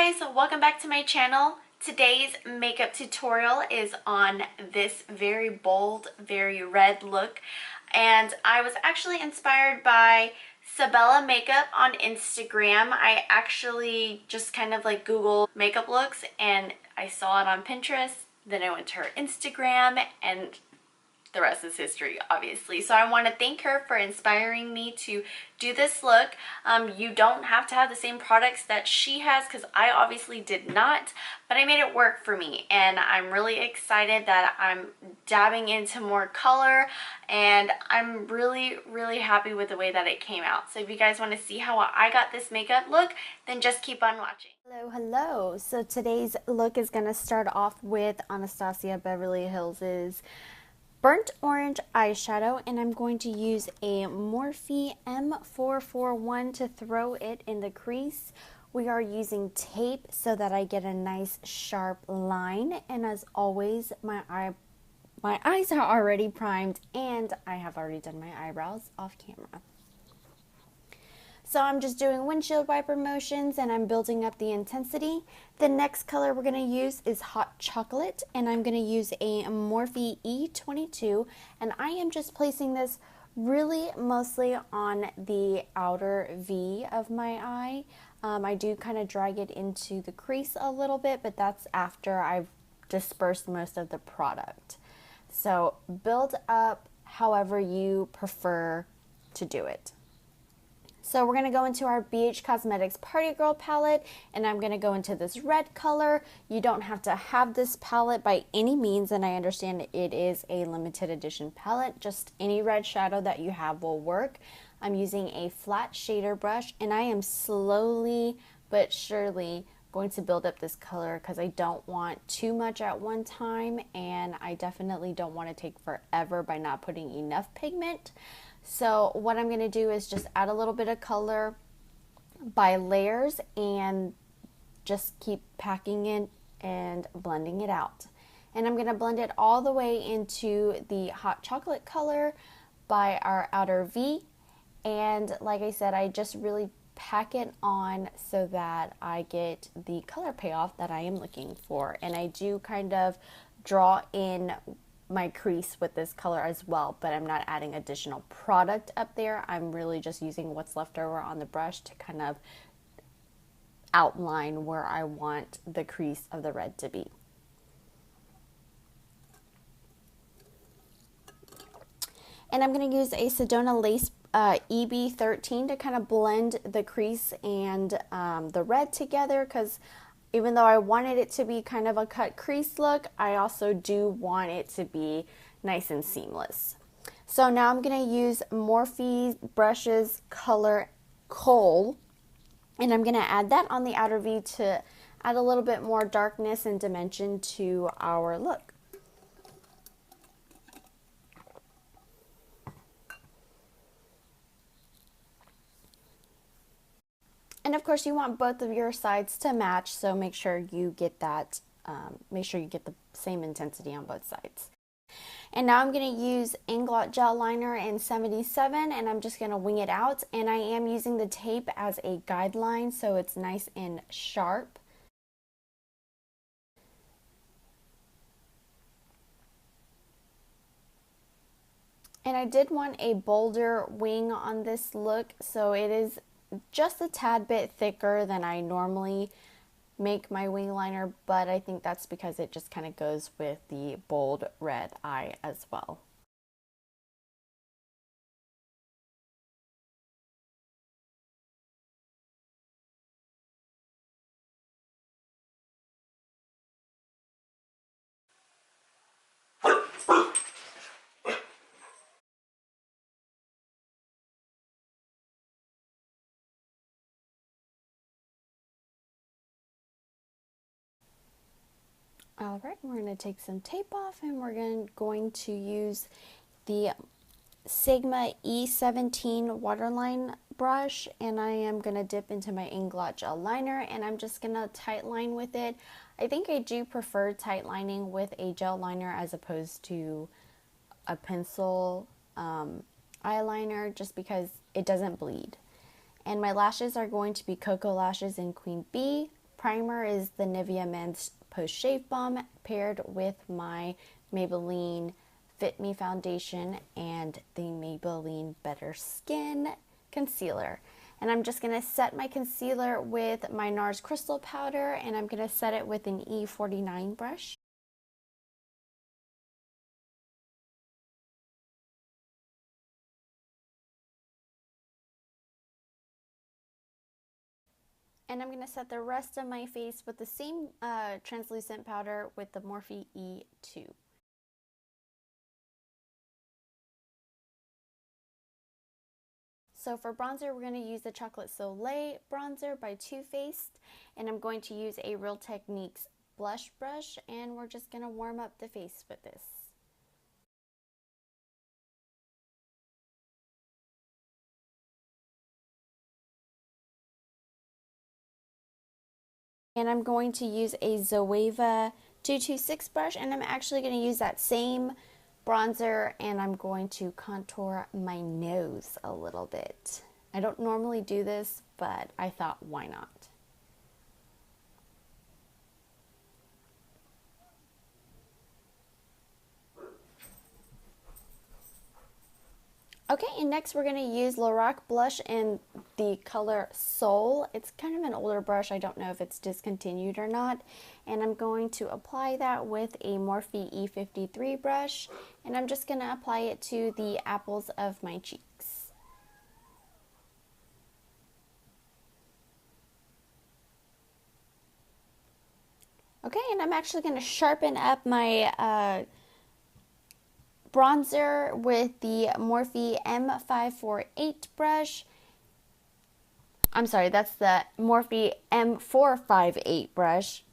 guys, welcome back to my channel. Today's makeup tutorial is on this very bold, very red look, and I was actually inspired by Sabella Makeup on Instagram. I actually just kind of like Googled makeup looks and I saw it on Pinterest. Then I went to her Instagram and the rest is history, obviously. So I want to thank her for inspiring me to do this look. You don't have to have the same products that she has because I obviously did not, but I made it work for me, and I'm really excited that I'm dabbing into more color, and I'm really happy with the way that it came out. So if you guys want to see how I got this makeup look, then just keep on watching. Hello. So today's look is going to start off with Anastasia Beverly Hills's burnt orange eyeshadow, and I'm going to use a Morphe M441 to throw it in the crease. We are using tape so that I get a nice sharp line, and as always, my eyes are already primed and I have already done my eyebrows off camera. So I'm just doing windshield wiper motions and I'm building up the intensity. The next color we're going to use is Hot Chocolate, and I'm going to use a Morphe E22, and I am just placing this really mostly on the outer V of my eye. I do kind of drag it into the crease a little bit, but that's after I've dispersed most of the product. So build up however you prefer to do it. So we're going to go into our BH Cosmetics Party Girl palette, and I'm going to go into this red color. You don't have to have this palette by any means, and I understand it is a limited edition palette. Just any red shadow that you have will work. I'm using a flat shader brush, and I am slowly but surely going to build up this color because I don't want too much at one time, and I definitely don't want to take forever by not putting enough pigment. So what I'm going to do is just add a little bit of color by layers and just keep packing it and blending it out. And I'm going to blend it all the way into the hot chocolate color by our outer V. And like I said, I just really pack it on so that I get the color payoff that I am looking for. And I do kind of draw in my crease with this color as well, but I'm not adding additional product up there. I'm really just using what's left over on the brush to kind of outline where I want the crease of the red to be. And I'm going to use a Sedona Lace EB13 to kind of blend the crease and the red together, because even though I wanted it to be kind of a cut crease look, I also do want it to be nice and seamless. So now I'm going to use Morphe brushes color Coal, and I'm going to add that on the outer V to add a little bit more darkness and dimension to our look. And of course you want both of your sides to match, so make sure you get that, make sure you get the same intensity on both sides. And now I'm going to use Inglot gel liner in 77, and I'm just going to wing it out, and I am using the tape as a guideline so it's nice and sharp. And I did want a bolder wing on this look, so it is just a tad bit thicker than I normally make my wing liner, but I think that's because it just kind of goes with the bold red eye as well. Alright, we're going to take some tape off, and we're going to use the Sigma E17 waterline brush, and I am going to dip into my Inglot gel liner, and I'm just going to tight line with it. I think I do prefer tight lining with a gel liner as opposed to a pencil eyeliner, just because it doesn't bleed. And my lashes are going to be Cocoa Lashes in Queen Bee, primer is the Nivea Men's Post Shave Balm paired with my Maybelline Fit Me foundation and the Maybelline Better Skin concealer. And I'm just going to set my concealer with my Nars crystal powder, and I'm going to set it with an E49 brush. And I'm going to set the rest of my face with the same translucent powder with the Morphe E2. So for bronzer, we're going to use the Chocolate Soleil bronzer by Too Faced, and I'm going to use a Real Techniques blush brush, and we're just going to warm up the face with this. And I'm going to use a Zoeva 226 brush, and I'm actually going to use that same bronzer, and I'm going to contour my nose a little bit. I don't normally do this, but I thought, why not? Okay, and next we're going to use Lorac blush in the color Soul. It's kind of an older brush. I don't know if it's discontinued or not. And I'm going to apply that with a Morphe E53 brush. And I'm just going to apply it to the apples of my cheeks. Okay, and I'm actually going to sharpen up my bronzer with the Morphe M548 brush. I'm sorry, that's the Morphe M458 brush.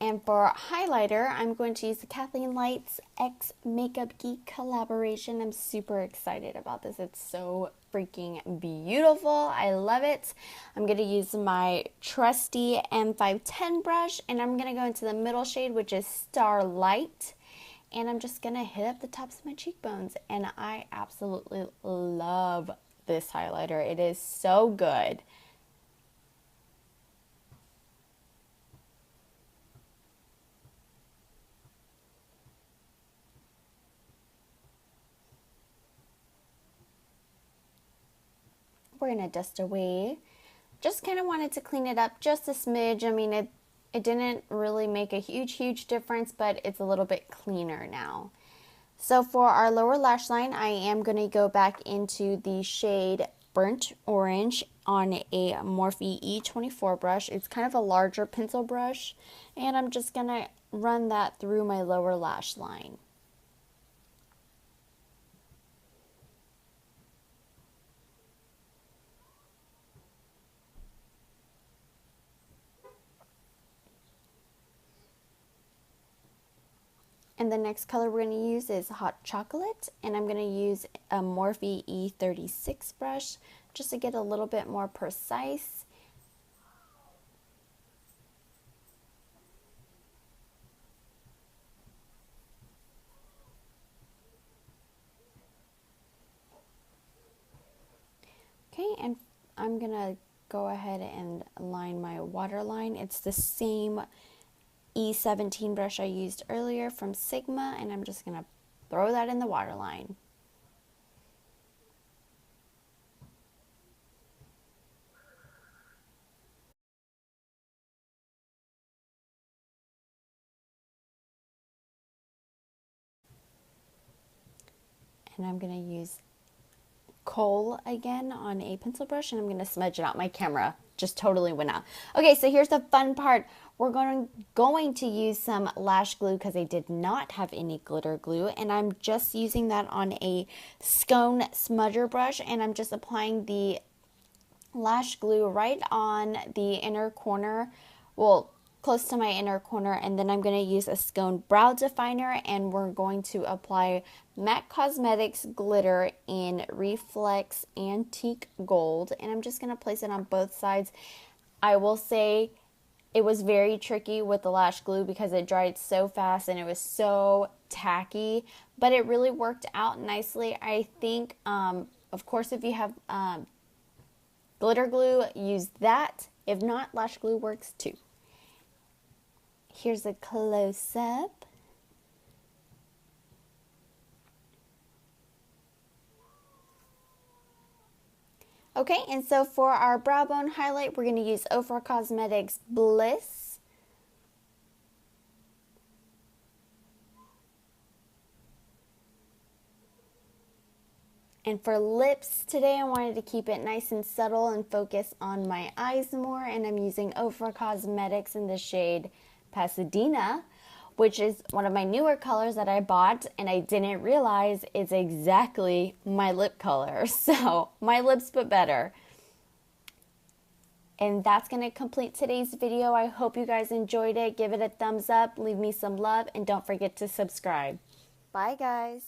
And for highlighter, I'm going to use the KathleenLights X MakeupGeek collaboration. I'm super excited about this. It's so freaking beautiful. I love it. I'm going to use my trusty M510 brush, and I'm going to go into the middle shade, which is Starlight. And I'm just going to hit up the tops of my cheekbones. And I absolutely love this highlighter. It is so good. We're going to dust away. Just kind of wanted to clean it up just a smidge. I mean, it didn't really make a huge difference, but it's a little bit cleaner now. So for our lower lash line, I am going to go back into the shade Burnt Orange on a Morphe E24 brush. It's kind of a larger pencil brush, and I'm just going to run that through my lower lash line. And the next color we're going to use is Hot Chocolate, and I'm going to use a Morphe E36 brush just to get a little bit more precise. Okay, and I'm going to go ahead and line my waterline. It's the same E17 brush I used earlier from Sigma, and I'm just going to throw that in the waterline. And I'm going to use Kohl again on a pencil brush, and I'm going to smudge it out. My camera just totally went out. Okay, so here's the fun part. We're going to use some lash glue because I did not have any glitter glue, and I'm just using that on a scone smudger brush, and I'm just applying the lash glue right on the inner corner, well, close to my inner corner, and then I'm going to use a scone brow definer, and we're going to apply MAC Cosmetics glitter in Reflex Antique Gold, and I'm just going to place it on both sides. I will say it was very tricky with the lash glue because it dried so fast and it was so tacky, but it really worked out nicely. I think, of course, if you have glitter glue, use that. If not, lash glue works too. Here's a close-up. Okay, and so for our brow bone highlight, we're going to use Ofra Cosmetics Bliss. And for lips today, I wanted to keep it nice and subtle and focus on my eyes more. And I'm using Ofra Cosmetics in the shade Pasadena, which is one of my newer colors that I bought and I didn't realize it's exactly my lip color. So my lips but better. And that's going to complete today's video. I hope you guys enjoyed it. Give it a thumbs up, leave me some love, and don't forget to subscribe. Bye guys.